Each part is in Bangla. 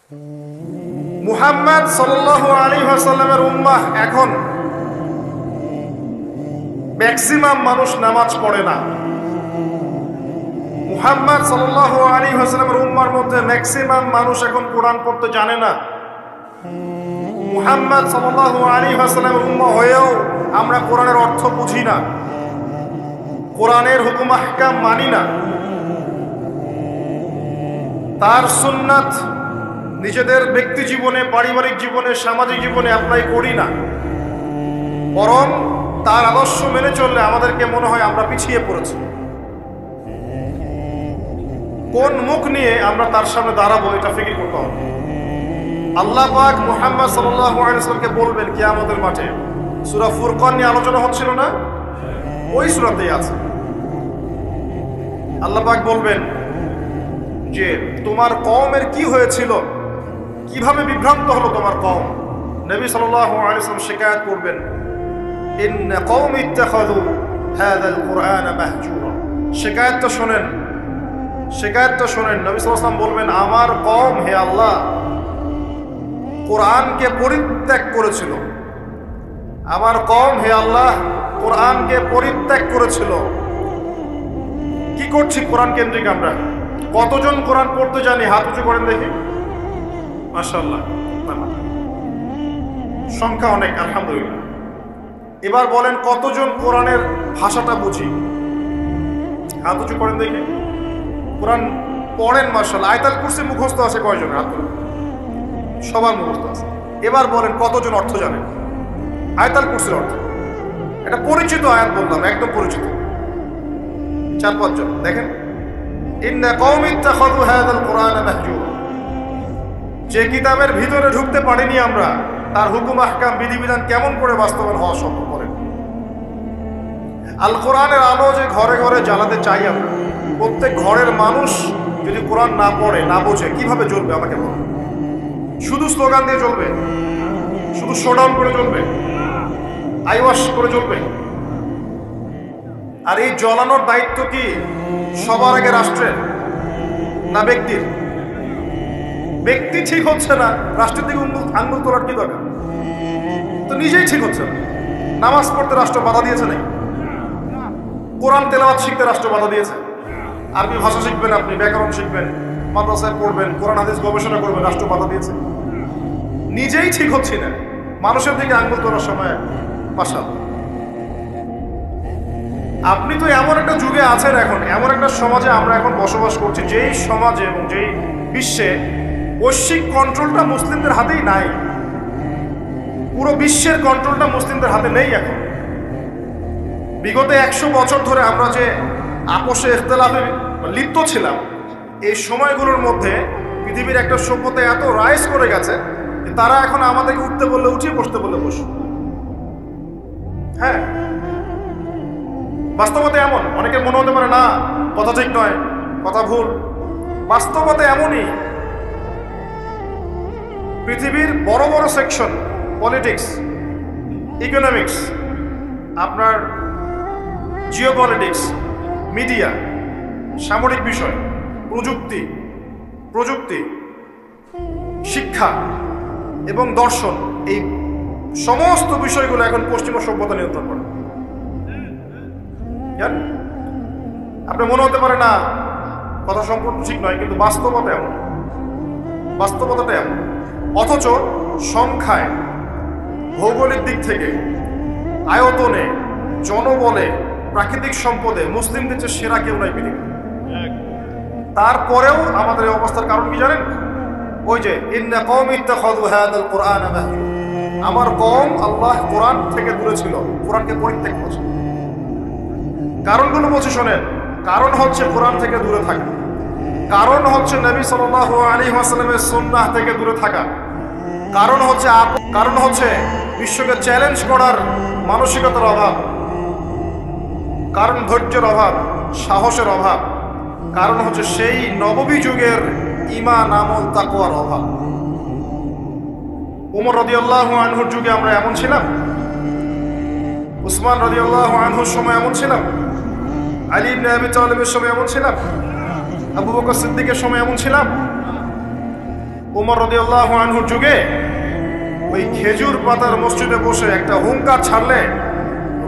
মুহাম্মদ সাল্লাল্লাহু আলাইহি ওয়াসাল্লামের উম্মাহ এখন ম্যাক্সিমাম মানুষ নামাজ পড়ে না। মুহাম্মদ সাল্লাল্লাহু আলাইহি ওয়াসাল্লামের উম্মার মধ্যে ম্যাক্সিমাম মানুষ এখন কোরআন পড়তে জানে না। মুহাম্মদ সাল্লাল্লাহু আলাইহি ওয়াসাল্লামের উম্মা হয়েও আমরা কোরআনের অর্থ বুঝি না, কোরআনের হুকুম আহকাম মানি না, তার সুন্নাত নিজেদের ব্যক্তি জীবনে, পারিবারিক জীবনে, সামাজিক জীবনে অ্যাপ্লাই করি না। বরং তার আদর্শ মেনে চললে আমাদেরকে মনে হয় আমরা পিছিয়ে পড়েছি। কোন মুখ নিয়ে আমরা তার সামনে দাঁড়াবো এটা ফিকির করতে হবে। আল্লাহ পাক মুহাম্মদ সাল্লাল্লাহু আলাইহি ওয়াসাল্লামকে বলবেন কিয়ামতের মাঠে, সূরা ফুরকান নিয়ে আলোচনা হচ্ছিল না, ওই সূরাতেই আছে। আল্লাহ পাক বলবেন যে তোমার কওমের কি হয়েছিল, কিভাবে বিভ্রান্ত হলো তোমার কওম। নবী সাল্লাল্লাহু আলাইহি ওয়াসাল্লাম শিকায়াত করবেন, ইন্না কওমি ইত্তাখাযু হাযাল কুরআনা মাহজুরা। শিকায়াতটা শোনেন, শিকায়াতটা শোনেন। নবী সাল্লাল্লাহু আলাইহি ওয়াসাল্লাম বলবেন, আমার কওম হে আল্লাহ কোরআনকে পরিত্যাগ করেছিল, আমার কওম হে আল্লাহ কোরআনকে পরিত্যাগ করেছিল। কি করছি কোরআন কেন্দ্রিক আমরা? কতজন কোরআন পড়তে জানি? হাত উঁচু করেন দেখি। মাশাআল্লাহ, সংখ্যা অনেক, আলহামদুলিল্লাহ। এবার বলেন কতজন কোরআনের ভাষাটা বুঝি? হাত উঁচু করেন দেখি। কোরআন পড়েন মাশাআল্লাহ। আয়াতুল কুরসি মুখস্থ আছে কয়জন? হাত তুলুন। সবার মুখস্থ আছে। এবার বলেন কতজন অর্থ জানেন আয়াতুল কুরসির অর্থ? এটা পরিচিত আয়াত বললাম, একদম পরিচিত। 4-5 জন। দেখেন, ইন্না কওমি ইত্তাখাযু হাযাল কুরআনা মাহজুরা। যে কিতাবের ভিতরে ঢুকতে পারিনি আমরা, তার হুকুম আহকাম বিধিবিধান কেমন করে বাস্তবায়ন হওয়া সম্ভব? করেন। আল কোরআনের আলো যে ঘরে ঘরে জ্বালাতে চাই আমরা, প্রত্যেক ঘরের মানুষ যদি কোরআন না পড়ে, না বোঝে, কিভাবে জ্বলবে আমাকে বলুন? শুধু স্লোগান দিয়ে জ্বলবে? শুধু শোডাউন করে জ্বলবে? আইওয়াশ করে জ্বলবে? আর এই জ্বলানোর দায়িত্ব কি সবার আগে রাষ্ট্রের না ব্যক্তির? ব্যক্তি ঠিক হচ্ছে না, রাষ্ট্রের দিকে আঙ্গুল তোলার কি দরকার? তো নিজেই ঠিক হচ্ছে না। নামাজ পড়তে রাষ্ট্র বাধা দিয়েছে নাকি? কোরআন তেলাওয়াত শিখতে রাষ্ট্র বাধা দিয়েছে? আরবি ভাষা শিখবেন, আপনি ব্যাকরণ শিখবেন, মাদ্রাসায় পড়বেন, কোরআন হাদিস গবেষণা করবেন, রাষ্ট্র বাধা দিয়েছে? নিজেই ঠিক হচ্ছি না, মানুষের দিকে আঙ্গুল তোলার সময় পাশা। আপনি তো এমন একটা যুগে আছেন, এখন এমন একটা সমাজে আমরা এখন বসবাস করছি, যেই সমাজে এবং যেই বিশ্বে বৈশ্বিক কন্ট্রোলটা মুসলিমদের হাতেই নাই। পুরো বিশ্বের কন্ট্রোলটা মুসলিমদের হাতে নেই এখন। বিগত 100 বছর ধরে আমরা যে আপোষে ইখতিলাফে লিপ্ত ছিলাম, এই সময়গুলোর মধ্যে পৃথিবীর একটা সভ্যতা এত রাইজ করে গেছে যে তারা এখন আমাদেরকে উঠতে বললে উঠি, বসতে বললে বসে। হ্যাঁ, বাস্তবতা এমন। অনেকে মনে হতে পারে না কথা ঠিক নয়, কথা ভুল। বাস্তবতা এমনই। পৃথিবীর বড় বড় সেকশন, পলিটিক্স, ইকোনমিক্স, আপনার জিওপলিটিক্স, মিডিয়া, সামরিক বিষয়, প্রযুক্তি, শিক্ষা এবং দর্শন, এই সমস্ত বিষয়গুলো এখন পশ্চিমা সভ্যতা নিয়ন্ত্রণ করে। আপনার মনে হতে পারে না কথা সম্পূর্ণ ঠিক নয়, কিন্তু বাস্তবতা এমন, বাস্তবতাটা এমন। অথচ সংখ্যায়, ভৌগোলিক দিক থেকে, আয়তনে, জনবলে, প্রাকৃতিক সম্পদে মুসলিমদের চেয়ে সেরা কেউ নাই পৃথিবী। তারপরেও আমাদের এই অবস্থার কারণ কি জানেন? ওই যে ইন্না কওমি ইত্তাখাযু হাযাল কুরআনা মাহজুরা। আমার কওম আল্লাহ কোরআন থেকে দূরে ছিল, কোরআনকে পরিত্যাগ করেছে। কারণগুলো বলছি শোনেন। কারণ হচ্ছে কোরআন থেকে দূরে থাকা, কারণ হচ্ছে নবী সাল্লাল্লাহু আলাইহি ওয়াসাল্লামের সুন্নাহ থেকে দূরে থাকা, কারণ হচ্ছে বিশ্বকে চ্যালেঞ্জ করার মানসিকতার অভাব, কারণ ধৈর্যের অভাব, সাহসের অভাব, কারণ হচ্ছে সেই নববী যুগের ঈমান, আমল, তাকওয়ার অভাব। ওমর রাদিয়াল্লাহু আনহুর যুগে আমরা এমন ছিলাম? উসমান রাদিয়াল্লাহু আনহুর সময় এমন ছিলাম? আলী ইবনে আবি তালিবের সময় এমন ছিলাম? আবু বকর সিদ্দিকের সময় এমন ছিলাম? ওমর রাদিয়াল্লাহু আনহুর যুগে ওই খেজুর পাতার মসজিদে বসে একটা হুঙ্কার ছাড়লে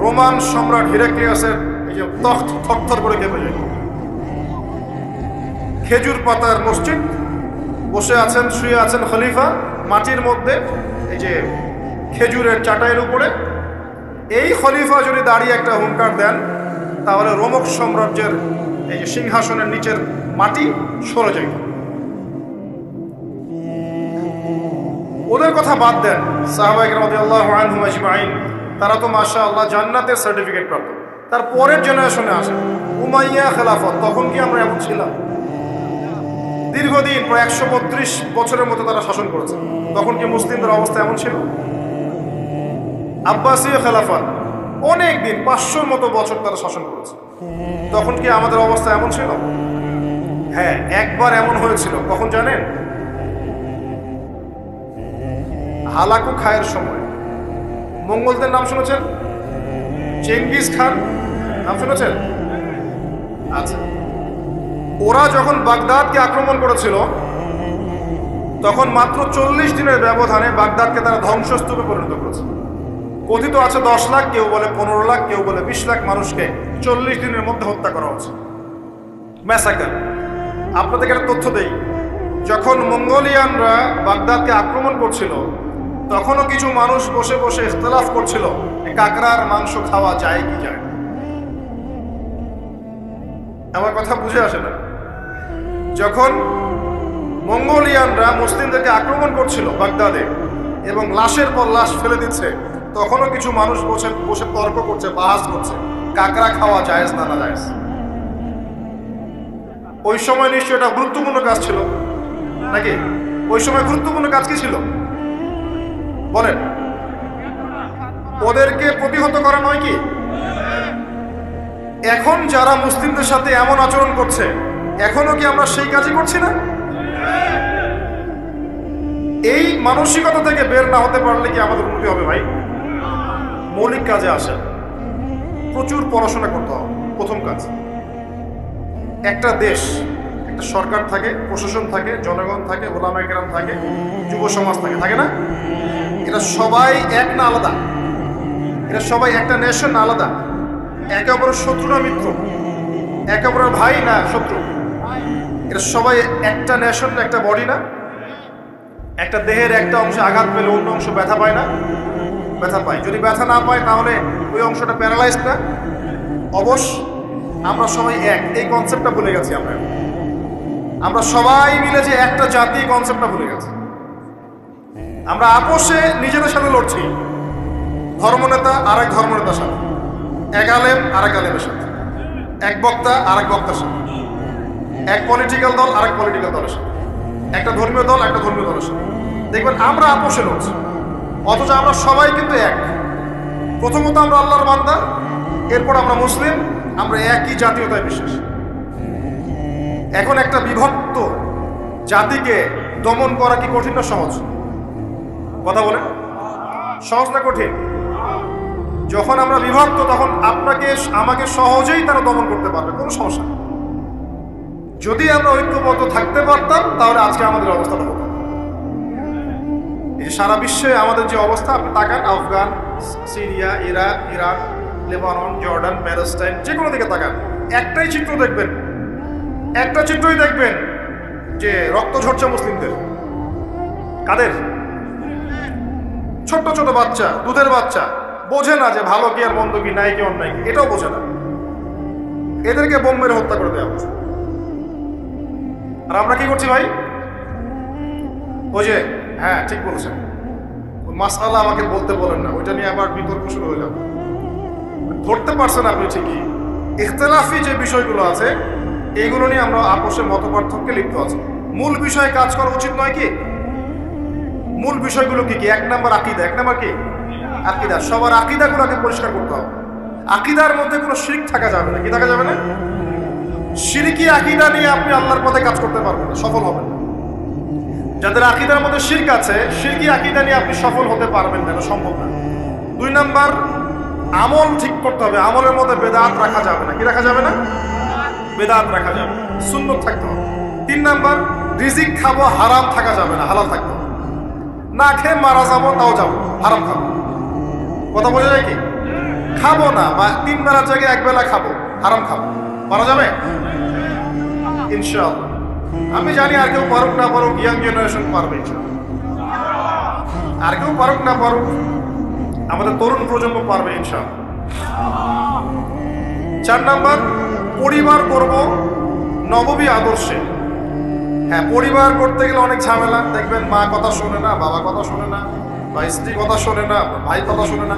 রোমান সম্রাট হিরাক্লিয়াসের এই যে তখ্ত থরথর করে কেঁপে যায়। খেজুর পাতার মসজিদ, বসে আছেন, শুয়ে আছেন খলিফা মাটির মধ্যে, এই যে খেজুরের চাটাইয়ের উপরে। এই খলিফা যদি দাঁড়িয়ে একটা হুঙ্কার দেন তাহলে রোমক সাম্রাজ্যের এই যে সিংহাসনের নিচের মাটি সরে যায়। ওদের কথা বাদ দেন, সাহাবায়ে কেরাম রাদিয়াল্লাহু আনহুম আজমাইন, তারা তো মাশাআল্লাহ জান্নাতের সার্টিফিকেট প্রাপ্ত। তার পরের জেনারেশনে আসে উমাইয়া খেলাফত, তখন কি আমরা এমন ছিলাম? দীর্ঘদিন প্রায় 132 বছরের মতো তারা শাসন করেছে, তখন কি মুসলিমদের অবস্থা এমন ছিল? আব্বাসীয় খেলাফত অনেক দিন, 500 মতো বছর তারা শাসন করেছে, তখন কি আমাদের অবস্থা এমন ছিল? হ্যাঁ, একবার এমন হয়েছিল। কখন জানেন? হালাকু খায়ের সময়। মঙ্গলদের নাম শুনেছেন? চেঙ্গিস খান নাম শুনেছেন? আচ্ছা, ওরা যখন বাগদাদকে আক্রমণ করেছিল তখন মাত্র 40 দিনের ব্যবধানে বাগদাদকে তারা ধ্বংসস্তূপে পরিণত করেছে। কথিত আছে 10 লাখ, কেউ বলে 15 লাখ, কেউ বলে 20 লাখ মানুষকে 40 দিনের মধ্যে হত্যা করা হচ্ছে, ম্যাসাকার। আপনাদেরকে একটা তথ্য দেই, যখন মঙ্গোলিয়ানরা বাগদাদকে আক্রমণ করছিল তখনও কিছু মানুষ বসে বসে ইখতিলাফ করছিল কাকড়ার মাংস খাওয়া যায় কি যায়। আমার কথা বুঝে আসে না? যখন মঙ্গোলিয়ানরা মুসলিমদেরকে আক্রমণ করছিল বাগদাদে এবং লাশের পর লাশ ফেলে দিচ্ছে, তখনও কিছু মানুষ বসে বসে তর্ক করছে, বাহাস করছে কাকড়া খাওয়া জায়েজ না না জায়েজ। ওই সময় নিশ্চয়ই এটা গুরুত্বপূর্ণ কাজ ছিল নাকি? ওই সময় গুরুত্বপূর্ণ কাজ কি ছিল বলেন? ওদেরকে প্রতিহত করা নয় কি? এখন যারা মুসলিমদের সাথে এমন আচরণ করছে, এখনো কি আমরা সেই কাজই করছি না? এই মানসিকতা থেকে বের না হতে পারলে কি আমাদের উন্নতি হবে ভাই? মৌলিক কাজে আসে, প্রচুর পড়াশোনা করতে হবে। প্রথম কাজ, একটা দেশ, একটা সরকার থাকে, প্রশাসন থাকে, জনগণ থাকে, ওলামায়ে কেরাম থাকে, যুব সমাজ থাকে, থাকে না? এরা সবাই এক না আলাদা? এরা সবাই একটা নেশন আলাদা? একে অপরের শত্রু না মিত্র? একে অপরের ভাই না শত্রু? এরা সবাই একটা নেশন, একটা বডি না? একটা দেহের একটা অংশে আঘাত পেলে অন্য অংশ ব্যথা পায় না? ব্যথা পায়। যদি ব্যথা না পায় তাহলে ওই অংশটা প্যারালাইজ না? অবশ্য আমরা সবাই এক, এই কনসেপ্টটা ভুলে গেছি। আমরা সবাই মিলে যে একটা জাতি, কনসেপ্টটা ভুলে গেছি। আমরা আপোষে নিজেদের সাথে লড়ছি, ধর্মনেতা আরেক ধর্মনেতার সাথে, এক আলেম আরেক আলেমের সাথে, এক বক্তা আরেক বক্তার সাথে, এক পলিটিক্যাল দল আরেক পলিটিক্যাল দলের সাথে, একটা ধর্মীয় দল একটা ধর্মীয় দলের সাথে। দেখবেন আমরা আপোষে লড়ছি, অথচ আমরা সবাই কিন্তু এক। প্রথমত আমরা আল্লাহর বান্দা, এরপর আমরা মুসলিম, আমরা একই জাতীয়তায় বিশ্বাস। এখন একটা বিভক্ত জাতিকে দমন করা কি কঠিন না সহজ? কথা বলেন, সহজ না কঠিন? যখন আমরা বিভক্ত তখন আপনাকে আমাকে সহজেই তারা দমন করতে পারবে, কোনো সমস্যা নেই। যদি আমরা ঐক্যবদ্ধ থাকতে পারতাম তাহলে আজকে আমাদের অবস্থাটা হতো। এই যে সারা বিশ্বে আমাদের যে অবস্থা, আপনি তাকান, Afghan, Syria, Iraq, Iran, Lebanon, Jordan, Palestine, যে কোনো দিকে তাকান, একটাই চিত্র দেখবেন, একটা চিত্রই দেখবেন যে রক্ত ঝরছে মুসলিমদের। কাদের? ছোট্ট ছোট বাচ্চা, দুধের বাচ্চা, বোঝে না যে ভালো কি আর মন্দ কি, নাই কি অন্যায় কি, এটাও বোঝে না। এদেরকে বোম মেরে হত্যা করে দেওয়া হচ্ছে। আর আমরা কি করছি ভাই? ওই যে, হ্যাঁ ঠিক বলেছেন, মাসআলা আমাকে বলতে বলেন না, ওইটা নিয়ে আবার বিতর্ক শুরু হয়ে যাবে। ধরতে পারছেন আপনি ঠিকই, ইখতিলাফি যে বিষয়গুলো আছে এইগুলো নিয়ে আমরা আপোষের মত পার্থক্যে লিপ্ত আছি। মূল বিষয়ে কাজ করা উচিত নয় কি? মূল বিষয়গুলো কি কি? 1 নাম্বার আকীদা। 1 নাম্বার কি? আকীদা। সবার আকীদাগুলোকে পরিষ্কার করতে হবে। আকীদার মধ্যে কোনো শিরক থাকা যাবে না। কি থাকা যাবে না? শিরকি আকীদা নিয়ে আপনি আল্লাহর পথে কাজ করতে পারবেন না, সফল হবেন না। যাদের আকীদার মধ্যে শিরক আছে, শিরকি আকীদা নিয়ে আপনি সফল হতে পারবেন না, এটা সম্ভব না। 2 নাম্বার, আমল ঠিক করতে হবে। আমলের মধ্যে বেদাত রাখা যাবে না। কি রাখা যাবে না? বেদাত রাখা যাবে, সুন্নত থাকতে হবে। 3 নাম্বার, রিজিক খাবো, হারাম থাকা যাবে না, হালাল থাকবো। না খেয়ে মারা যাবো, তাও যাবো, হারাম খাবো। কথা বোঝা যায় কি? খাবো না, বা 3 বেলার জায়গায় 1 বেলা খাবো, হারাম খাবো, পারা যাবে ইনশাআল্লাহ। আমি জানি আর কেউ পারুক না পারুক, ইয়াং জেনারেশন পারবে ইনশাআল্লাহ। আর কেউ পারুক না পারুক, আমাদের তরুণ প্রজন্ম পারবে ইনশাআল্লাহ। 4 নাম্বার, পরিবার করব নববী আদর্শে। হ্যাঁ, পরিবার করতে গেলে অনেক ঝামেলা। দেখবেন মা কথা শোনে না, বাবা কথা শোনে না, বা স্ত্রী কথা শোনে না, ভাই কথা শোনে না।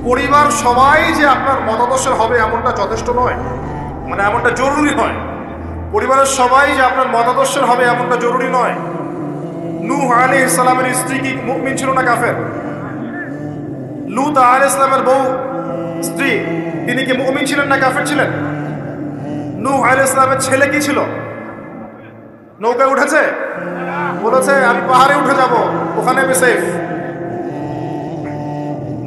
পরিবার সবাই যে আপনার মতাদর্শের হবে এমনটা যথেষ্ট নয়, মানে এমনটা জরুরি নয়। পরিবারের সবাই যে আপনার মতাদর্শের হবে এমনটা জরুরি নয়। নূহ আলাইহিস সালামের স্ত্রী কি মুমিন ছিল না কাফের? লূত আলাইহিস সালামের বউ স্ত্রী, তিনি কি মুমিন ছিলেন না কাফের ছিলেন? নূহ আলাইহিস সালামের ছেলে কি ছিল? নৌকায় উঠেছে, বলেছে আমি পাহাড়ে উঠে যাব, ওখানে আমি সেফ।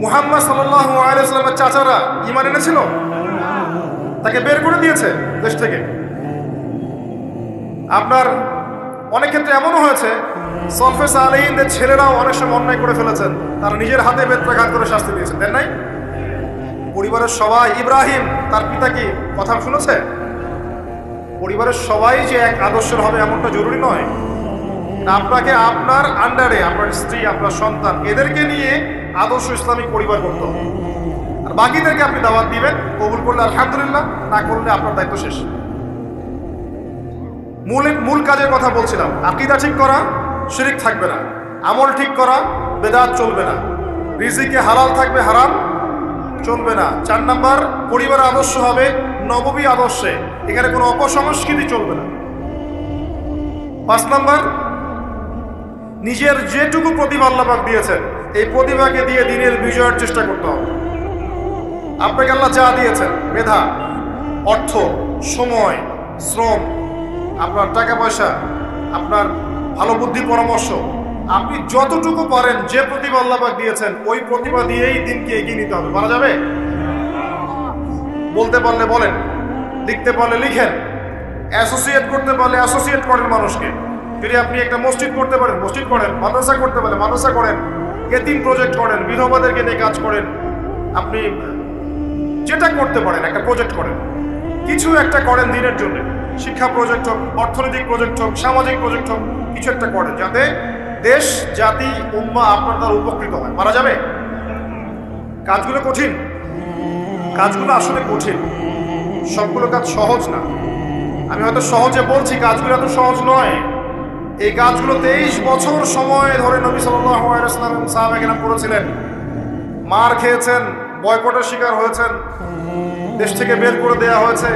মুহাম্মদ সাল্লাল্লাহু আলাইহি ওয়াসাল্লামের চাচারা ঈমান এনেছিল, তাকে বের করে দিয়েছে দেশ থেকে। আপনার অনেক ক্ষেত্রে এমনও হয়েছে, সলফে সালেহিনদের ছেলেরাও অনেক সময় অন্যায় করে ফেলেছেন, তারা নিজের হাতে বেত্রাঘাত করে শাস্তি দিয়েছেন, দেন নাই? পরিবারের সবাই, ইব্রাহিম তার পিতা কি কথা শুনেছে? পরিবারের সবাই যে এক আদর্শের হবে এমনটা জরুরি নয়। আপনাকে আপনার আন্ডারে আপনার স্ত্রী, আপনার সন্তান, এদেরকে নিয়ে আদর্শ ইসলামিক পরিবার করতে হবে। আর বাকিদেরকে আপনি দাওয়াত দিবেন, কবুল করলে আলহামদুলিল্লাহ, না করলে আপনার দায়িত্ব শেষ। মূল কাজের কথা বলছিলাম, আকীদা ঠিক করা, শিরক থাকবে না। আমল ঠিক করা, বেদাত চলবে না। রিজিকে হালাল থাকবে, হারাম চলবে না। 4 নাম্বার, পরিবারের আদর্শ হবে নববী আদর্শে, এখানে কোনো অপসংস্কৃতি চলবে না। 5 নাম্বার, নিজের যেটুকু প্রতিভা আল্লাহ পাক দিয়েছেন, এই প্রতিভাকে দিয়ে দিনের বিজয়ের চেষ্টা করতে হবে। আপনাকে আল্লাহ যা দিয়েছেন, মেধা, অর্থ, সময়, শ্রম, আপনার টাকা পয়সা, আপনার ভালো বুদ্ধি পরামর্শ, আপনি যতটুকু পারেন, যে প্রতিভা আল্লাহ পাক দিয়েছেন, ওই প্রতিভা দিয়েই দিনকে এগিয়ে নিতে হবে। পারা যাবে? বলতে পারলে বলেন, লিখতে পারলে লিখেন, অ্যাসোসিয়েট করতে পারলে অ্যাসোসিয়েট করেন মানুষকে। যদি আপনি একটা মসজিদ করতে পারেন, মসজিদ করেন, মাদ্রাসা করতে পারলে মাদ্রাসা করেন, এতিম প্রজেক্ট করেন, বিধবাদেরকে নিয়ে কাজ করেন। আপনি যেটা করতে পারেন একটা প্রজেক্ট করেন, কিছু একটা করেন দিনের জন্য। শিক্ষা প্রজেক্ট হোক, অর্থনৈতিক প্রজেক্ট হোক, সামাজিক প্রজেক্ট হোক, কিছু একটা করেন যাতে দেশ, জাতি, উম্মাহ আপনার দ্বারা উপকৃত হয়। মারা যাবে? কাজগুলো কঠিন, কাজগুলো আসলে কঠিন, সবগুলো কাজ সহজ না। আমি হয়তো সহজে বলছি, কাজগুলো এত সহজ নয়। এই কাজগুলো 23 বছর সময় ধরে নবী সাল্লাল্লাহু আলাইহি ওয়াসাল্লাম এবং সাহাবায়ে কেরাম করেছিলেন। মার খেয়েছেন, বয়কটের শিকার হয়েছেন, দেশ থেকে বের করে দেওয়া হয়েছে,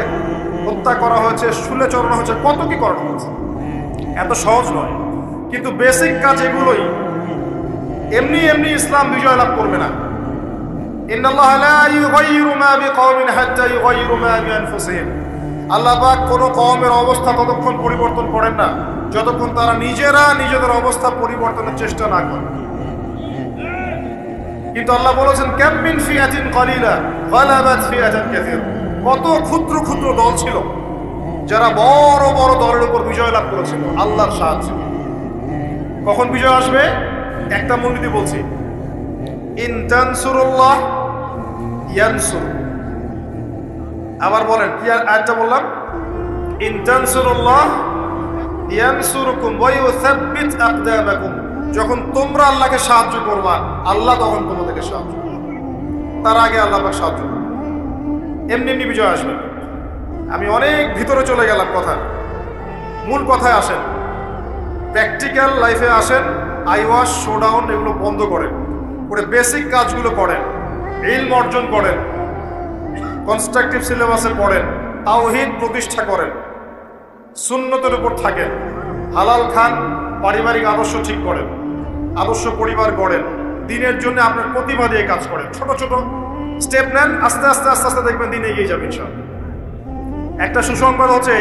হত্যা করা হয়েছে, শুলে চড়ানো হয়েছে, কত কি করানো হয়েছে। এত সহজ নয়, কিন্তু বেসিক কাজ এগুলোই। এমনি এমনি ইসলাম বিজয় লাভ করবে না। ইন্নাল্লাহা লা ইউগাইয়িরু মা বিকওমিন হাত্তা ইউগাইয়িরু মা বিআনফুসিহিম। আল্লাহ পাক কোনো কওমের অবস্থা ততক্ষণ পরিবর্তন করেন না যতক্ষণ তারা নিজেরা নিজেদের অবস্থা পরিবর্তনের চেষ্টা না করে। কিন্তু আল্লাহ বলেছেন, কাম মিন ফিআতিন কালিলা গালাবাত ফিআতান কাসীরা। কত ক্ষুদ্র ক্ষুদ্র দল ছিল যারা বড় বড় দলের উপর বিজয় লাভ করেছিল আল্লাহর সাহায্যে। কখন বিজয় আসবে? একটা মূলনীতি বলছি, ইন তানসুরুল্লাহ ইয়ানসুর। আবার বলেন, কি আয়াতটা বললাম? ইন তানসুরুল্লাহ ইয়ানসুরকুম ওয়া ইউসাব্বিত আকদামাকুম। যখন তোমরা আল্লাহকে সাহায্য করবা, আল্লাহ তখন তোমাদেরকে সাহায্য করবে। তার আগে আল্লাহ পাক সাহায্য করবে। এমনি এমনি বিজয় আসবে। আমি অনেক ভিতরে চলে গেলাম, কথা মূল কথায় আসেন, প্র্যাকটিক্যাল লাইফে আসেন। আইওয়াশ, শোডাউন এগুলো বন্ধ করেন, করে বেসিক কাজগুলো করেন, ইলম অর্জন করেন, কনস্ট্রাকটিভ সিলেবাসে পড়েন, তাওহীদ প্রতিষ্ঠা করেন, সুন্নতের উপর থাকেন, হালাল খান, পারিবারিক আদর্শ ঠিক করেন, আদর্শ পরিবার গড়েন, দিনের জন্য আপনার প্রতিভা দিয়ে কাজ করেন। ছোট ছোট স্টেপ নেন, আস্তে আস্তে আস্তে আস্তে দেখবেন দিন এগিয়ে যাবে ইনশাআল্লাহ। একটা সুসংবাদ হচ্ছে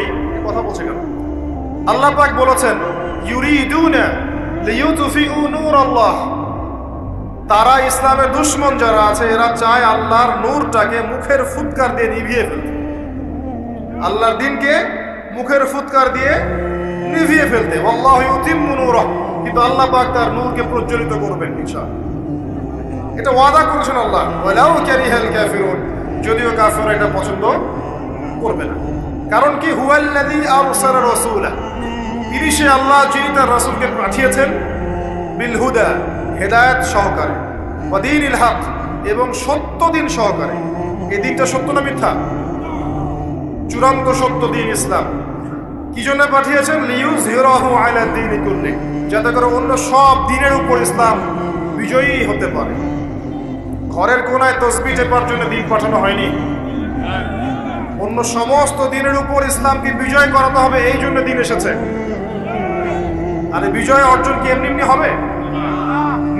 এই, কথা বলছে কেন? আল্লাহ পাক বলেছেন, ইউরিদুনা লিইউতফিউ নূরাল্লাহ। তারা, ইসলামের দুশমন যারা আছে, এরা চায় আল্লাহর নূরটাকে মুখের ফুৎকার দিয়ে নিভিয়ে ফেলতে, আল্লাহর দ্বীনকে মুখের ফুৎকার দিয়ে নিভিয়ে ফেলতে, আল্লাহু ইউতিম্মু নূরাহু, কিন্তু আল্লাহ পাক তার নূরকে প্রজ্বলিত করবেন ইনশাআল্লাহ। এটা ওয়াদা করেছেন আল্লাহ, ওয়ালাউ কারিহাল কাফিরুন, যদিও কাফিররা এটা পছন্দ করবে না। কারণ কি, হুয়াল্লাযী আরসালা রাসূলা, তিনি সে আল্লাহ যিনি তার রাসূলকে পাঠিয়েছেন, বিল হুদা, হেদায়েত সহকারে, ওয়া দীনিল হক, এবং সত্য দিন সহকারে। এই দিনটা সত্য না মিথ্যা? চূড়ান্ত সত্য দিন ইসলাম। কি জন্য পাঠিয়েছেন? লিইয়ুযহিরাহু আলা দ্বীনি কুল্লি, যাতে করে অন্য সব দিনের উপর ইসলাম বিজয়ী হতে পারে। ঘরের কোনায় তসবিহ টেপার জন্য দিন পাঠানো হয়নি, অন্য সমস্ত দিনের উপর ইসলামকে বিজয় করাতে হবে, এই জন্য দিন এসেছে। আর এই বিজয় অর্জন কি এমনি এমনি হবে?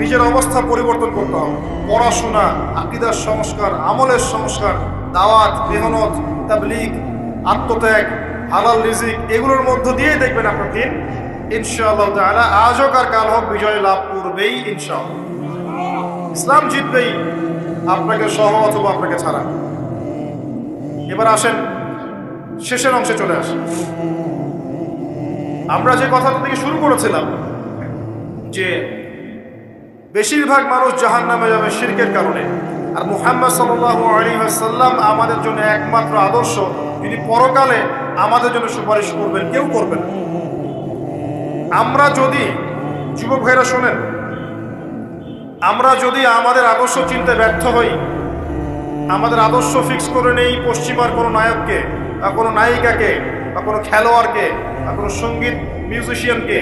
নিজের অবস্থা পরিবর্তন করতে হবে। পড়াশোনা, আকীদার সংস্কার, আমলের সংস্কার, দাওয়াত, মেহনত, তাবলীগ, আত্মত্যাগ, হালাল রিজিক, এগুলোর মধ্য দিয়ে দেখবেন আপনার দিন ইনশাআল্লাহ তাআলা আজ হোক আর কাল হোক বিজয় লাভ করবেই ইনশাআল্লাহ। ইসলাম জিতবেই, আপনাকে সহ অথবা আপনাকে ছাড়া। এবার আসেন শেষের অংশে চলে আসেন। আমরা যে কথাটা থেকে শুরু করেছিলাম যে বেশিরভাগ মানুষ জাহান্নামে যাবে শিরকের কারণে, আর মুহাম্মদ সাল্লাল্লাহু আলাইহি ওয়াসাল্লাম আমাদের জন্য একমাত্র আদর্শ, যিনি পরকালে আমাদের জন্য সুপারিশ করবেন, কেউ করবে না। আমরা যদি, যুবক ভাইরা শোনেন, আমরা যদি আমাদের আদর্শ চিনতে ব্যর্থ হই, আমাদের আদর্শ ফিক্স করে নেই পশ্চিমার কোনো নায়ককে বা কোনো নায়িকাকে বা কোনো খেলোয়াড়কে বা কোনো সঙ্গীত মিউজিশিয়ানকে,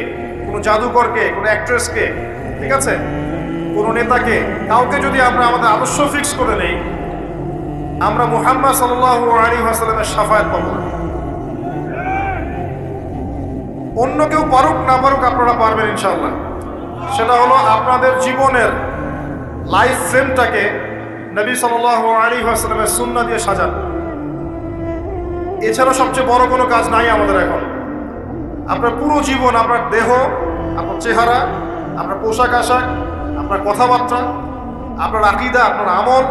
কোনো জাদুকরকে, কোনো অ্যাক্ট্রেসকে, ঠিক আছে, কোনো নেতাকে, কাউকে যদি আমরা আমাদের আদর্শ ফিক্স করে নেই, আমরা মুহাম্মদ সাল্লাল্লাহু আলাইহি ওয়াসাল্লামের শাফায়াত পাবো না। অন্য কেউ পারুক না পারুক, আপনারা পারবেন ইনশাআল্লাহ। সেটা হলো আপনাদের জীবনের লাইফ ফ্রেমটাকে নবী সাল্লাল্লাহু আলাইহি ওয়াসাল্লামের সুন্নাহ দিয়ে সাজান। এছাড়া সবচেয়ে বড় কোনো কাজ নাই আমাদের এখন। আপনার পুরো জীবন, আপনার দেহ, আপনার চেহারা, আপনার পোশাক আশাক, আপনার কথাবার্তা, আপনার আকীদা, আপনার আমল,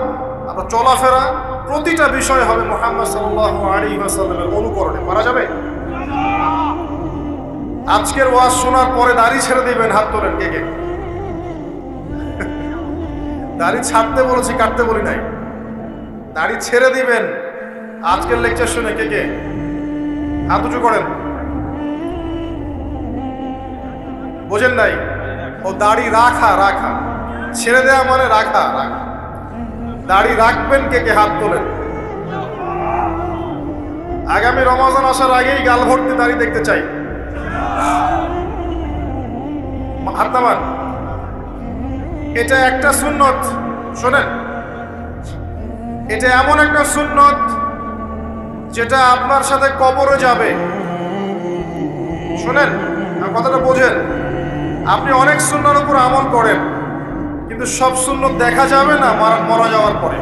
আপনার চলাফেরা, প্রতিটা বিষয় হবে মুহাম্মদ সাল্লাল্লাহু আলাইহি ওয়াসাল্লামের অনুকরণে। পারা যাবে? আজকের ওয়াজ শোনার পরে দাড়ি ছেড়ে দিবেন, হাত তোলেন কে কে? দাড়ি ছাড়তে বলেছি, কাটতে বলি নাই। দাড়ি ছেড়ে দিবেন আজকের লেকচার শুনে কে কে? হাত উঁচু করেন। বোঝেন নাই? ও দাড়ি রাখা, রাখা, ছেড়ে দেয়া মানে রাখা, রাখা। দাড়ি রাখবেন কে কে? হাত তোলেন। আগামী রমজান আসার আগেই গাল ভর্তি দাড়ি দেখতে চাই। হাত নামান। এটা একটা সুন্নত, শোনেন, এটা এমন একটা সুন্নত যেটা আপনার সাথে কবরে যাবে। শোনেন, কথাটা বোঝেন। আপনি অনেক সুন্নাহর উপর আমল করেন, কিন্তু সব সুন্নত দেখা যাবে না মারা যাওয়ার পরে।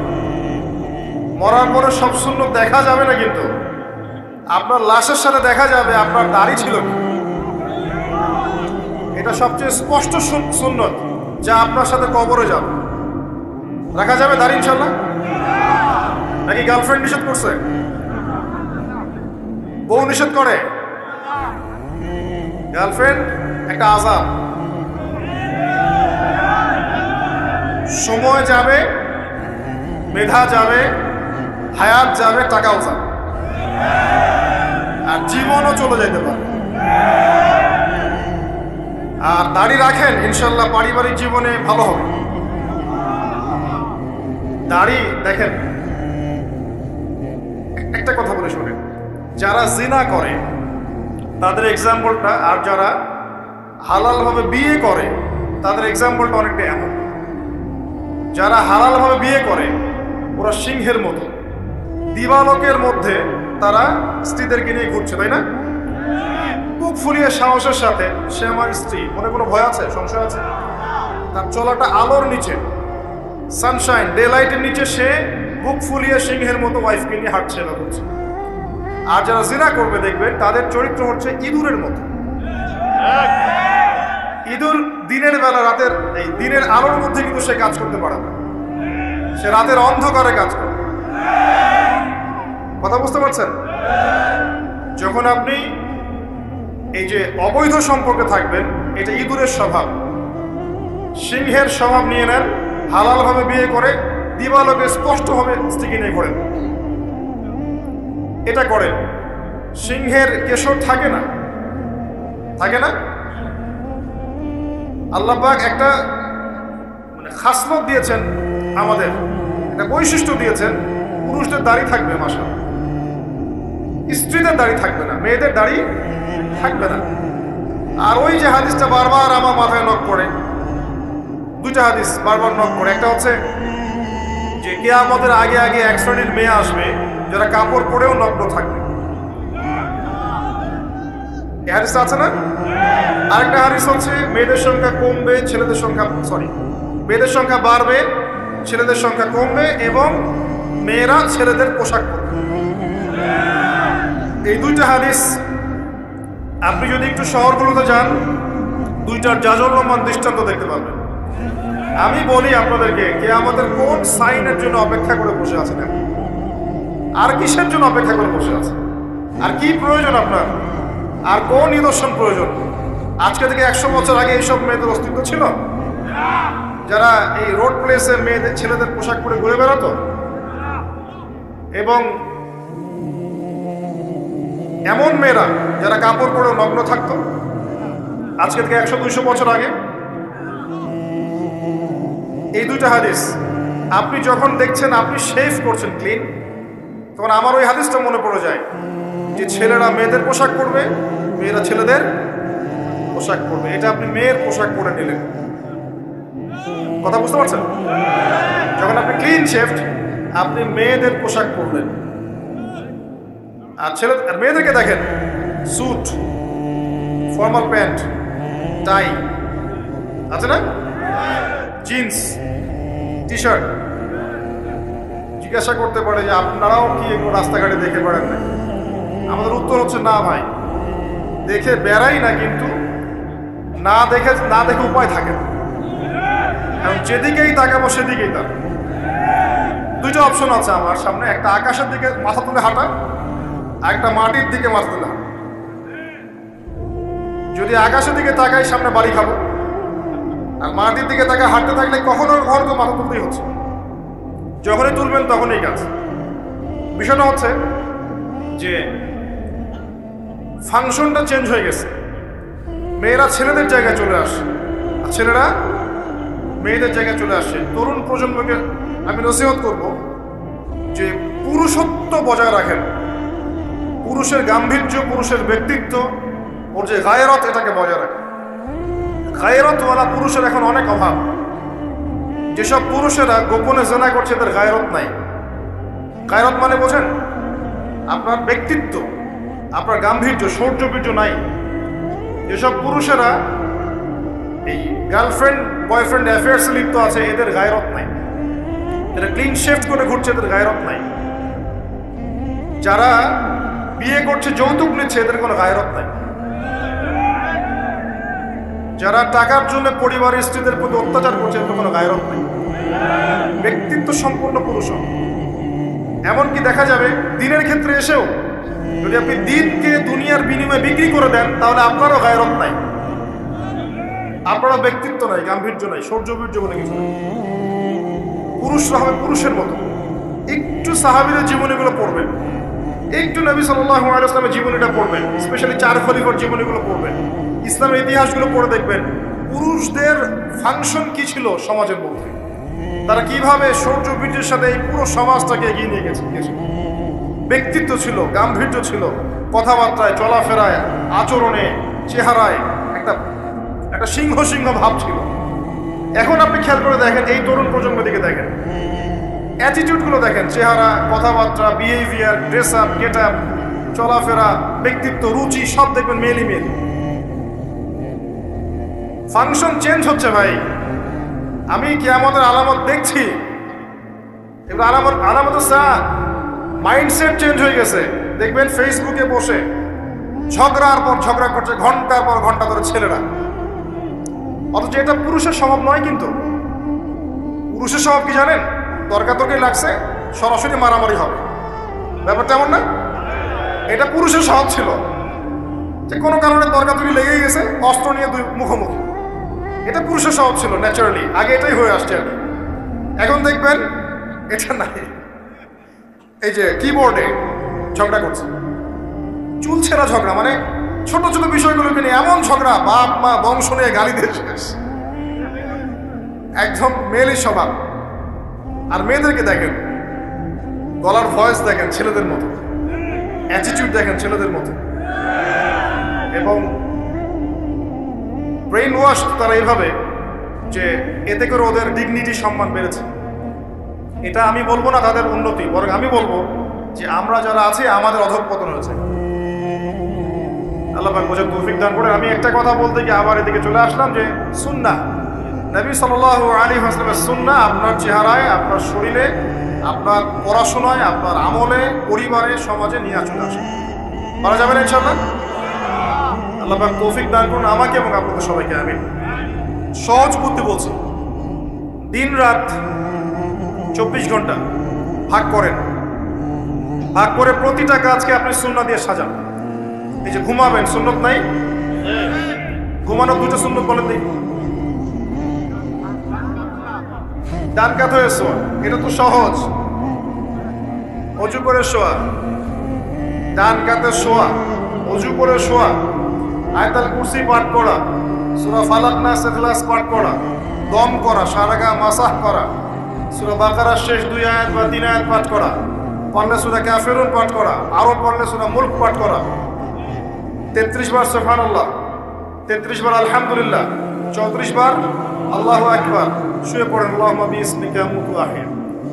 মরার পরে সব সুন্নত দেখা যাবে না, কিন্তু আপনার লাশের সাথে দেখা যাবে আপনার দাড়ি ছিল কি। এটা সবচেয়ে স্পষ্ট সুন্নত যা আপনার সাথে কবরে যাবে। রাখা যাবে দাড়ি ইনশাল্লাহ? নাকি গার্লফ্রেন্ড নিষেধ করছে? বউ নিষেধ করে? গার্লফ্রেন্ড একটা আযাব। সময় যাবে, মেধা যাবে, হায়াত যাবে, টাকাও যাবে, আর জীবনও চলে যেতে পারে। আর দাড়ি রাখেন, ইনশাল্লাহ পারিবারিক জীবনে ভালো হবে। দাড়ি দেখেন, একটা কথা বলে শোনেন, যারা জিনা করে তাদের এক্সাম্পলটা, আর যারা হালালভাবে বিয়ে করে তাদের এক্সাম্পলটা অনেকটা এমন। যারা হালালভাবে বিয়ে করে ওরা সিংহের মতো, দিবালোকের মধ্যে তারা স্ত্রীদেরকে নিয়ে ঘুরছে, তাই না? বুক ফুলিয়ে সাহসের সাথে, সে আমার স্ত্রী, মনে কোনো ভয় আছে, সংশয় আছে? তার চলাটা আলোর নিচে, সানশাইন, ডে লাইটের নিচে, সে বুক ফুলিয়ে সিংহের মতো ওয়াইফকে নিয়ে হাঁটছে, এলা করছে। আর যারা জিনা করবে দেখবেন তাদের চরিত্র হচ্ছে ইঁদুরের মতো। ইঁদুর দিনের বেলা, রাতের এই দিনের আলোর মধ্যে কিন্তু সে কাজ করতে পারে না, সে রাতের অন্ধকারে কাজ করে। কথা বুঝতে পারছেন? যখন আপনি এই যে অবৈধ সম্পর্কে থাকবেন, এটা ইঁদুরের স্বভাব, সিংহের স্বভাব নিয়ে নেন, হালালভাবে বিয়ে করে দিবালোকে স্পষ্টভাবে স্ত্রীকে নিয়ে করেন, এটা করেন। সিংহের কেশর থাকে না, থাকে না। আল্লাহ পাক একটা মানে খাসলত দিয়েছেন, আমাদের একটা বৈশিষ্ট্য দিয়েছেন, পুরুষদের দাড়ি থাকবে মাশাআল্লাহ, স্ত্রীদের দাড়ি থাকবে না, মেয়েদের দাড়ি থাকবে না। আর ওই যে হাদিসটা বারবার আমার মাথায় নক করে, দুইটা হাদিস বারবার নক করে, একটা হচ্ছে যে কিয়ামতের আগে আগে এক শ্রেণীর মেয়ে আসবে যারা কাপড় পরেও নগ্ন থাকবে, এই হাদিসটা আছে না? আরেকটা হাদিস হচ্ছে মেয়েদের সংখ্যা কমবে, ছেলেদের সংখ্যা মেয়েদের সংখ্যা বাড়বে, ছেলেদের সংখ্যা কমবে, এবং মেয়েরা ছেলেদের পোশাক পরবে। এই দুইটা হাদিস আপনি যদি একটু শহরগুলোতে যান, দুইটার জাজল্যমান দৃষ্টান্ত দেখতে পাবেন। আমি বলি আপনাদেরকে, কিয়ামতের কোন সাইনের জন্য অপেক্ষা করে বসে আছেন, আর কিসের জন্য অপেক্ষা করে বসে আছেন, আর কি প্রয়োজন আপনার, আর কোন নিদর্শন প্রয়োজন? আজকে থেকে 100 বছর আগে এইসব মেয়েদের অস্তিত্ব ছিল, যারা এই রোড প্লেসে মেয়েদের ছেলেদের পোশাক পরে ঘুরে বেড়াতো, এবং এমন মেয়েরা যারা কাপড় পরেও নগ্ন থাকতো আজকে থেকে 100-200 বছর আগে। এই দুইটা হাদিস আপনি যখন দেখছেন, আপনি শেভ করছেন ক্লিন, তখন আমার ওই হাদিসটা মনে পড়ে যায় যে ছেলেরা মেয়েদের পোশাক পরবে, মেয়েরা ছেলেদের পোশাক পরবে। এটা আপনি মেয়ের পোশাক পরে নিলেন, কথা বুঝতে পারছেন? যখন আপনি ক্লিন শেভড, আপনি মেয়েদের পোশাক পরলেন। আর মেয়েদেরকে দেখেন, স্যুট, ফর্মাল প্যান্ট, টাই আছে না, জিন্স, টি শার্ট। জিজ্ঞাসা করতে পারে যে আপনারাও কি এগুলো রাস্তাঘাটে দেখে বেড়ান না? আমাদের উত্তর হচ্ছে না ভাই, দেখে বেড়াই না, কিন্তু না দেখে উপায় থাকে না, কারণ যেদিকেই তাকাবো সেদিকেই তাক। দুইটা অপশন আছে আমার সামনে, একটা আকাশের দিকে মাথা তুলে হাঁটা, আর একটা মাটির দিকে মাথা তুলে হাঁটা। যদি আকাশের দিকে তাকাই, সামনে বাড়ি খাবো, আর মাটির দিকে তাকায় হাঁটতে থাকলে কখনো কখনো মাথা তুলতেই হচ্ছে। যখনই তুলবেন তখনই কাজ। বিষয়টা হচ্ছে যে ফাংশনটা চেঞ্জ হয়ে গেছে, মেয়েরা ছেলেদের জায়গায় চলে আসে, আর ছেলেরা মেয়েদের জায়গায় চলে আসে। তরুণ প্রজন্মকে আমি নসিহত করব যে পুরুষত্ব বজায় রাখেন, পুরুষের গাম্ভীর্য, পুরুষের ব্যক্তিত্ব, ওর যে গায়রত, এটাকে বজায় রাখেন। গায়রতওয়ালা পুরুষের এখন অনেক অভাব। যেসব পুরুষেরা গোপনে জেনা করছে, এদের গায়রত নাই। গায়রত মানে বোঝেন, আপনার ব্যক্তিত্ব, আপনার গাম্ভীর্য, শৌর্যবীর্য নাই। যেসব পুরুষেরা এই গার্লফ্রেন্ড বয়ফ্রেন্ড অ্যাফেয়ার্সে লিপ্ত আছে, এদের গায়রত নাই। এরা ক্লিন শেভ করে ঘুরছে, এদের গায়রত নাই। যারা বিয়ে করছে, যৌতুক নিচ্ছে, এদের কোনো গায়রত নাই। যারা টাকার জন্য পরিবারের স্ত্রীদের প্রতি অত্যাচার করছে, এদের কোনো গায়রত নাই। ব্যক্তিত্ব সম্পূর্ণ পুরুষ। এমনকি দেখা যাবে দিনের ক্ষেত্রে এসেও যদি আপনি দিনকে দুনিয়ার বিনিময়ে বিক্রি করে দেন, তাহলে আপনারও গায়রত নাই, আপনারও ব্যক্তিত্ব নাই, গাম্ভীর্য নাই, শৌর্যবীর্য বলে কিছু নাই। পুরুষরা হবে পুরুষের মতো। একটু সাহাবীদের জীবনীগুলো পড়বেন, একটু নবী সাল্লাল্লাহু আলাইহি ওয়াসাল্লামের জীবনীটা পড়বেন, স্পেশালি 4 খলিফার জীবনীগুলো পড়বেন, ইসলামের ইতিহাসগুলো পড়ে দেখবেন পুরুষদের ফাংশন কি ছিল সমাজের মধ্যে, তারা কিভাবে শৌর্যবীর্যের সাথে এই পুরো সমাজটাকে এগিয়ে নিয়ে গেছে। ব্যক্তিত্ব ছিল, গাম্ভীর্য ছিল, কথাবার্তায়, চলাফেরায়, আচরণে, চেহারায় একটা সিংহ সিংহ ভাব ছিল। এখন আপনি খেয়াল করে দেখেন, এই তরুণ প্রজন্মের দিকে দেখেন, অ্যাটিটিউডগুলো দেখেন, চেহারা, কথাবার্তা, behaviour, dress up, get up, চলাফেরা, ব্যক্তিত্ব, রুচি, সব দেখবেন মেলি মেলি। ফাংশন চেঞ্জ হচ্ছে ভাই। আমি কিয়ামতের আলামত দেখছি, এগুলো আলামত মাইন্ডসেট চেঞ্জ হয়ে গেছে। দেখবেন ফেসবুকে বসে ঝগড়ার পর ঝগড়া করছে, ঘন্টার পর ঘন্টা ধরে ছেলেরা, অথচ এটা পুরুষের স্বভাব নয়। কিন্তু পুরুষের স্বভাব কি জানেন? তর্কাতর্কি লাগছে, সরাসরি মারামারি হবে, ব্যাপারটা এমন না। এটা পুরুষের স্বভাব ছিল, যে কোনো কারণে তর্কাতর্কি লেগেই গেছে, অস্ত্র নিয়ে দুই মুখোমুখি। এটা পুরুষের স্বভাব ছিল ন্যাচারালি, আগে এটাই হয়ে আসছে আর কি। এখন দেখবেন এটা নাই। এই যে কিবোর্ডে ঝগড়া করছে, চুলছেরা ঝগড়া, মানে ছোট ছোট বিষয়গুলোকে নিয়ে এমন ঝগড়া, বাপ মা বংশ নিয়ে গালি দিয়ে শেষ, একদম মেয়েলি স্বভাব। আর মেয়েদেরকে দেখেন, গলার ভয়েস দেখেন ছেলেদের মতো, অ্যাটিটিউড দেখেন ছেলেদের মতো, এবং ব্রেইন ওয়াশ তারা এইভাবে যে এতে করে ওদের ডিগনিটি, সম্মান বেড়েছে। এটা আমি বলবো না তাদের উন্নতি, বরং আমি বলবো যে আমরা যারা আছি আমাদের অধঃপতন হয়েছে। আল্লাহ পাক বোঝার তৌফিক দান করে। আমি একটা কথা বলতে গিয়ে আবার এদিকে চলে আসলাম যে সুন্নাহ, নবী সাল্লাল্লাহু আলাইহি ওয়াসাল্লামের সুন্নাহ আপনার চেহারায়, আপনার শরীরে, আপনার পড়াশোনায়, আপনার আমলে, পরিবারে, সমাজে নিয়ে চলে আসে। পারা যাবে না ইনশাআল্লাহ? আল্লাহ পাক তৌফিক দান করুন আমাকে এবং আপনাদের সবাইকে। আমি সহজ বুদ্ধি বলছি, দিন রাত 24 ঘন্টা ভাগ করেন, ভাগ করে প্রতিটা কাজকে আপনি সুন্নাহ দিয়ে সাজান। এই যে ঘুমাবেন, সুন্নত নাই? ঘুমানোর দুটো সুন্নত বলেন দেখি। ডান কাত হয়ে শোয়া, এটা তো সহজ। অজু করে শোয়া, ডান কাতে শোয়া, অজু করে শোয়া, আয়াতুল কুরসি পাঠ করা, সূরা ফালাক নাস ইখলাস পাঠ করা, দম করা, সারা গা মাসাহ করা, সূরা বাকারার শেষ 2 আয়াত বা 3 আয়াত পাঠ করা, পড়লে সূরা কাফিরুন পাঠ করা, আরো পড়লে সূরা মুলক পাঠ করা, 33 বার সুবহানাল্লাহ, 33 বার আলহামদুলিল্লাহ, 34 বার আল্লাহু আকবার, শুয়ে পড়েন আল্লাহুম্মা বিইসমিকা আমুতু ওয়া আহইয়া।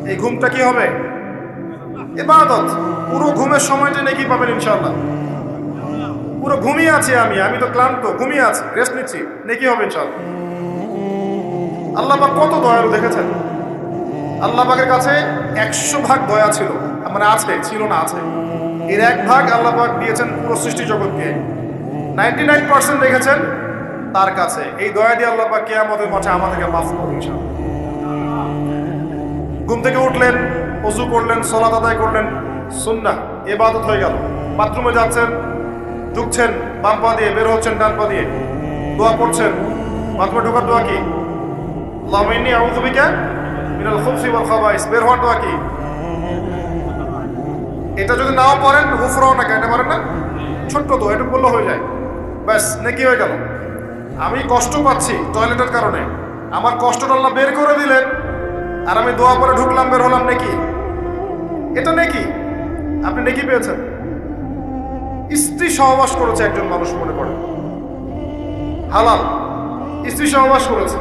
এই ঘুমটা কি হবে? ইবাদত। পুরো ঘুমের সময়টা নেকি পাবেন ইনশাআল্লাহ। পুরো ঘুমিয়ে আছি আমি তো ক্লান্ত, ঘুমিয়ে আছি, রেস্ট নিচ্ছি, নেকি হবে ইনশাআল্লাহ। আল্লাহ পাক কত দয়ালু দেখেছেন। আল্লাহ পাকের কাছে 100 ভাগ দয়া ছিল, মানে আছে, ছিল না, আছে। এর 1 ভাগ আল্লাহ পাক দিয়েছেন পুরো সৃষ্টি জগৎকে, 99% রেখেছেন তার কাছে। এই দয়া দিয়ে আল্লাহ পাক কিয়ামতের মাঠে আমাদেরকে মাফ করবেন ইনশাআল্লাহ। ঘুম থেকে উঠলেন, ওযু করলেন, সালাত আদায় করলেন, সুন্নাহ, ইবাদত হয়ে গেল। বাথরুমে যাচ্ছেন, ঢুকছেন বাম পা দিয়ে, বের হচ্ছেন ডান পা দিয়ে, দোয়া পড়ছেন। বাথরুমে ঢোকার দোয়া কি? আল্লাহুম্মা ইন্নী আউযু বিকা মিনাল খুবসি ওয়াল খাবাইস। বের হওয়ার দোয়া কি? এটা যদি নাও পারেন, গুফরানাকা, এটা পারেন না? ছোট্ট দোয়া, এটা বললে হয়ে যায়, ব্যাস নেকি হয়ে গেল। আমি কষ্ট পাচ্ছি টয়লেটের কারণে, আমার কষ্টটা আল্লাহ বের করে দিলেন, আর আমি দোয়া পরে ঢুকলাম, বের হলাম, নেকি। এটা নেকি, আপনি নেকি পেয়েছেন। স্ত্রী সহবাস করেছে একজন মানুষ, মনে করে হালাল, স্ত্রী সহবাস করেছে,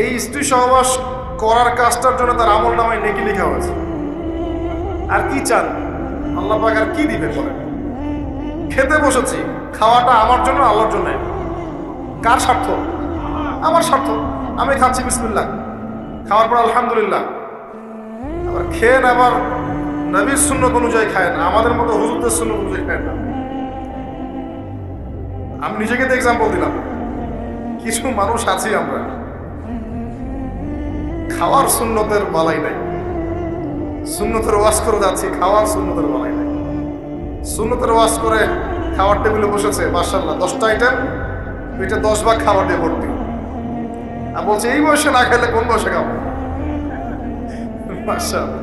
এই স্ত্রী সহবাস করার কাজটার জন্য তার আমল নামায় নেকি লেখা হয়েছে। আর কি চান আল্লাহ পাক, আর কি দিবে বলেন? খেতে বসেছি, খাওয়াটা আমার জন্য, আল্লাহর জন্য। কার স্বার্থ? আমার স্বার্থ। আমি খাচ্ছি বিসমিল্লাহ, খাওয়ার পর আলহামদুলিল্লাহ। আবার খেয়েন, আবার নবীর সুন্নত অনুযায়ী খায় না, আমাদের মতো হুজুরদের সুন্নত অনুযায়ী খায় না। আমি নিজেকে তো এক্সাম্পল দিলাম। কিছু মানুষ আছি আমরা, খাওয়ার সুন্নতের বালাই নাই, সুন্নতের ওয়াজ করে যাচ্ছি, খাওয়ার সুন্নতের বালাই নাই। সুন্নতের ওয়াজ করে খাওয়ার টেবিলে বসেছে, মাশাআল্লাহ 10টা আইটেম, এটা 10 ভাগ খাবার দিয়ে ভর্তি। আর বলছে এই বয়সে না খেলে কোন বয়সে খাবো? মাশাআল্লাহ,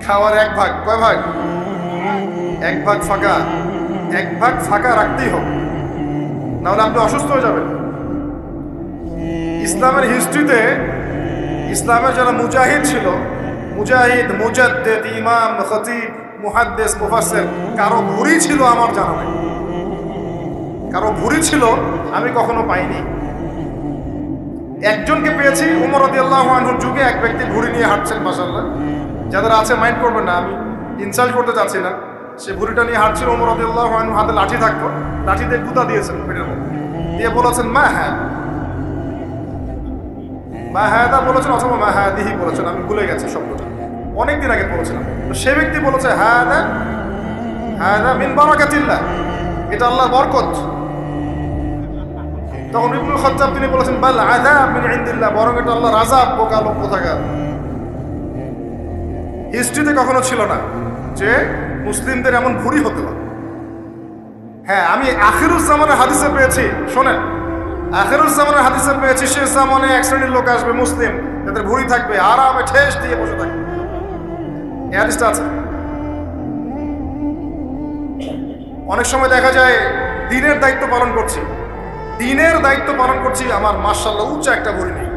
খাওয়ার 1 ভাগ, কয় ভাগ? 1 ভাগ ফাঁকা। 1 ভাগ ফাঁকা রাখতেই হবে, নাহলে আপনি অসুস্থ হয়ে যাবেন। ইসলামের হিস্ট্রিতে ইসলামের যারা মুজাহিদ ছিল, মুজাহিদ, মুজাদ্দিদ, ইমাম, খতিব, মুহাদ্দিস, মুফাসসির, কারো ভুঁড়ি ছিল আমার জানা নেই, কারো ভুঁড়ি ছিল আমি কখনো পাইনি। একজনকে পেয়েছি, উমর রাদিয়াল্লাহু আনহুর যুগে এক ব্যক্তি ভুঁড়ি নিয়ে হাঁটছেন, মাশাআল্লাহ। যাদের আছে মাইন্ড করবেন না, আমি ইনসাল্ট করতে চাচ্ছি না। সে ভুঁড়িটা নিয়ে হাঁটছিল, উমর রাদিয়াল্লাহু আনহু হাতে লাঠি থাকতো, লাঠি দিয়ে গুঁতা দিয়েছেন পেটের মধ্যে, দিয়ে বলেছেন মা হ্যাঁ, মা হায়াদা বলেছেন অথবা মা হায়াদিহি বলেছেন, আমি ভুলে গেছি শব্দটা, অনেকদিন আগে বলেছিলাম। তো সে ব্যক্তি বলেছে হায়াদা, হায়াদা মিন বারাকাতিল্লাহ, এটা আল্লাহর বরকত। তখন ইবনুল খাত্তাব তিনি বলেছেন বাল আযাব মিন ইনদিল্লাহ, বরং এটা আল্লাহর আযাব, বোকা লোক কোথাকার। হিস্ট্রিতে কখনো ছিল না যে মুসলিমদের এমন ভুঁড়ি হতে পারে। হ্যাঁ, আমি আখিরুজ্জামানের হাদিসে পেয়েছি, শোনেন, আখিরুজ্জামানের হাদিসে পেয়েছি শেষ জামানে এক শ্রেণীর লোক আসবে মুসলিম, তাদের ভুঁড়ি থাকবে, আরামে ঠেস দিয়ে বসে থাকবে। এই হাদিসটা আছে। অনেক সময় দেখা যায় দিনের দায়িত্ব পালন করছি, আমার মাশাআল্লাহ উচ্চ একটা ভুঁড়ি নেই,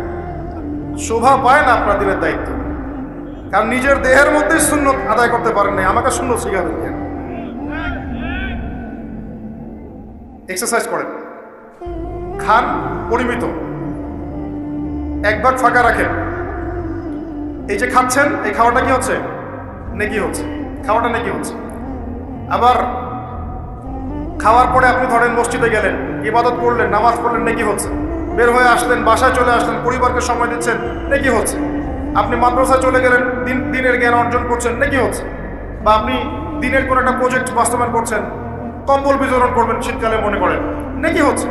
শোভা পায় না আপনার দিনের দায়িত্ব, কারণ নিজের দেহের মধ্যেই সুন্নত আদায় করতে পারেন নাই, আমাকে সুন্নত শিখাবেন কেন? এক্সারসাইজ করেন, খান পরিমিত, এক ভাগ ফাঁকা রাখেন। এই যে খাচ্ছেন, এই খাওয়াটা কি হচ্ছে? নেকি হচ্ছে, খাওয়াটা নেকি হচ্ছে। আবার খাওয়ার পরে আপনি ধরেন মসজিদে গেলেন, ইবাদত করলেন, নামাজ পড়লেন, নেকি হচ্ছে। বের হয়ে আসলেন, বাসায় চলে আসলেন, পরিবারকে সময় দিচ্ছেন, নেকি হচ্ছে। আপনি মাদ্রাসায় চলে গেলেন, দিনের জ্ঞান অর্জন করছেন, নেকি হচ্ছে। বা আপনি দিনের কোনো একটা প্রজেক্ট বাস্তবায়ন করছেন, কম্বল বিতরণ করবেন শীতকালে, মনে করেন, নেকি হচ্ছে।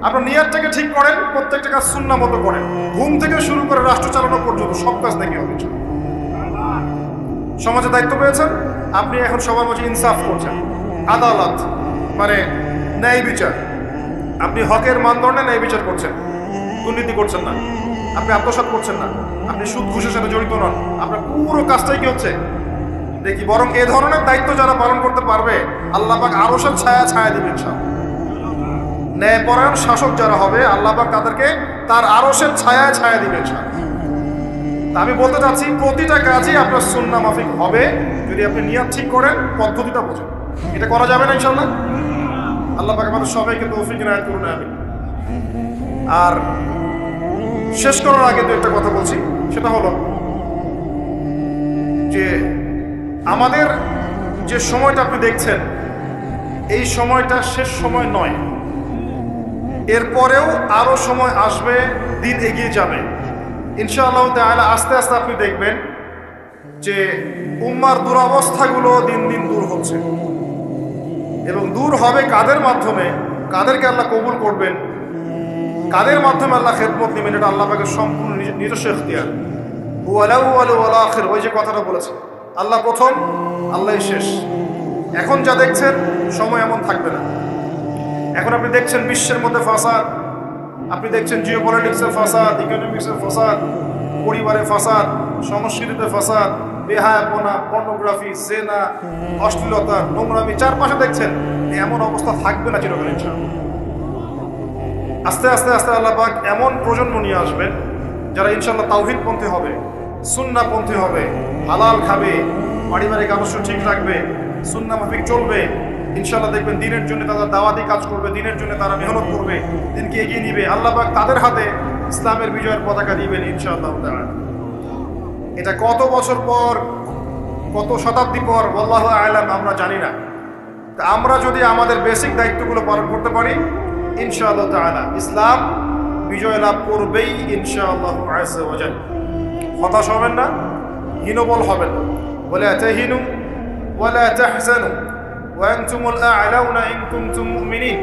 আপনার নিয়তটাকে ঠিক করেন, প্রত্যেকটা কাজ সুন্নাহ মতো করেন, ঘুম থেকে শুরু করে রাষ্ট্র চালানো পর্যন্ত সব কাজ নেকি হবে। সমাজে দায়িত্ব পেয়েছেন, আপনি এখন সবার মাঝে ইনসাফ করছেন, আদালত মানে ন্যায় বিচার, আপনি হকের মানদণ্ডে ন্যায় বিচার করছেন, দুর্নীতি করছেন না, আপনি আত্মসাৎ করছেন না, আপনি সুদ ঘুষের সাথে জড়িত নন, আপনার পুরো কাজটাই কি হচ্ছে দেখি। বরং এ ধরনের দায়িত্ব যারা পালন করতে পারবে, আল্লাহ পাক আরশের ছায়া দিবেন। ন্যায়পরায়ণ শাসক যারা হবে, আল্লাহ পাক তাদেরকে তার আরশের ছায়া দিবেন। আমি বলতে চাচ্ছি, প্রতিটা কাজই আপনার সুন্নাহ মাফিক হবে যদি আপনি নিয়ত ঠিক করেন, পদ্ধতিটা বোঝেন। এটা করা যাবে না ইনশাআল্লাহ। আল্লাহ পাক আমাদের সবাইকে তৌফিক ইনায়াত করুন, আমিন। আর শেষ করার আগে তো একটা কথা বলছি, সেটা হলো যে আমাদের যে সময়টা আপনি দেখছেন, এই সময়টা শেষ সময় নয়, এরপরেও আরো সময় আসবে, দিন এগিয়ে যাবে ইনশাআল্লাহ তাআলা। আস্তে আস্তে আপনি দেখবেন যে উম্মার দুরবস্থাগুলো দিন দিন দূর হচ্ছে, এবং দূর হবে কাদের মাধ্যমে, কাদেরকে আল্লাহ কবুল করবেন, কাদের মাধ্যমে আল্লাহ খেদমত নেবেন, এটা আল্লাহ পাকের সম্পূর্ণ নিজস্ব ইখতিয়ার। হুয়াল আউয়াল ওয়াল আখির, ওই যে কথাটা বলেছে, আল্লাহ প্রথম, আল্লাহই শেষ। এখন যা দেখছেন, সময় এমন থাকবে না। এখন আপনি দেখছেন বিশ্বের মধ্যে ফাসাদ, আপনি দেখছেন জিওপলিটিক্সের ফাসাদ, ইকোনমিক্সের ফাসাদ, পরিবারের ফাসাদ, সংস্কৃতিতে ফাসাদ, বেহায়াপনা, পর্নোগ্রাফি, জেনা, অশ্লীলতা, নোংরামি চারপাশে দেখছেন। এমন অবস্থা থাকবে না চিরকাল ইনশাআল্লাহ। আস্তে আস্তে আস্তে আল্লাহ পাক এমন প্রজন্ম নিয়ে আসবেন যারা ইনশাআল্লাহ তাওহীদ পন্থী হবে, সুন্নাহ পন্থী হবে, হালাল খাবে, পারিবারিক আদর্শ ঠিক রাখবে, সুন্নাহ মাফিক চলবে। ইনশাআল্লাহ দেখবেন দিনের জন্য তারা দাওয়াতি কাজ করবে, দিনের জন্য তারা মেহনত করবে, দিনকে এগিয়ে নিবে। আল্লাহ পাক তাদের হাতে ইসলামের বিজয়ের পতাকা দিবেন ইনশাআল্লাহ তাআলা। এটা কত বছর পর, কত শতাব্দী পর, আল্লাহু আ'লাম, আমরা জানি না। তা আমরা যদি আমাদের বেসিক দায়িত্বগুলো পালন করতে পারি, ইনশাআল্লাহ তাআলা ইসলাম বিজয় লাভ করবেই ইনশাআল্লাহ আযজা ওয়া জাল। হতাশ হবেন না, হীনবল হবেন না। ওয়ালা তাহিনু ওয়ালা তাহজানু ওয়া আনতুমুল আ'লাউনা ইন কুনতুম মুমিনিন।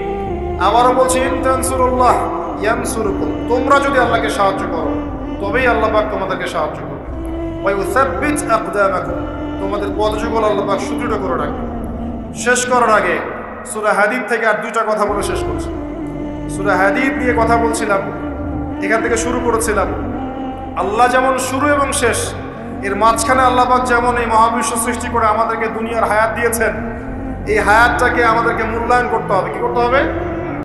আবারও বলছি, ইন তানসুরুল্লাহ ইয়ানসুরুকুম, তোমরা যদি আল্লাহকে সাহায্য করো, তবেই আল্লাহ পাক তোমাদেরকে সাহায্য করবে। ওয়া ইউসাব্বিত আকদামাকুম, তোমাদের পদযুগল আল্লাহ পাক সুদৃঢ় করে রাখবে। শেষ করার আগে সূরা হাদীদ থেকে আর দুইটা কথা বলে শেষ করছি। সূরা হাদীদ নিয়ে কথা বলছিলাম, এখান থেকে শুরু করেছিলাম। আল্লাহ যেমন শুরু এবং শেষ, এর মাঝখানে আল্লাহ পাক যেমন এই মহাবিশ্ব সৃষ্টি করে আমাদেরকে দুনিয়ার হায়াত দিয়েছেন, এই হায়াতটাকে আমাদেরকে মূল্যায়ন করতে হবে। কি করতে হবে?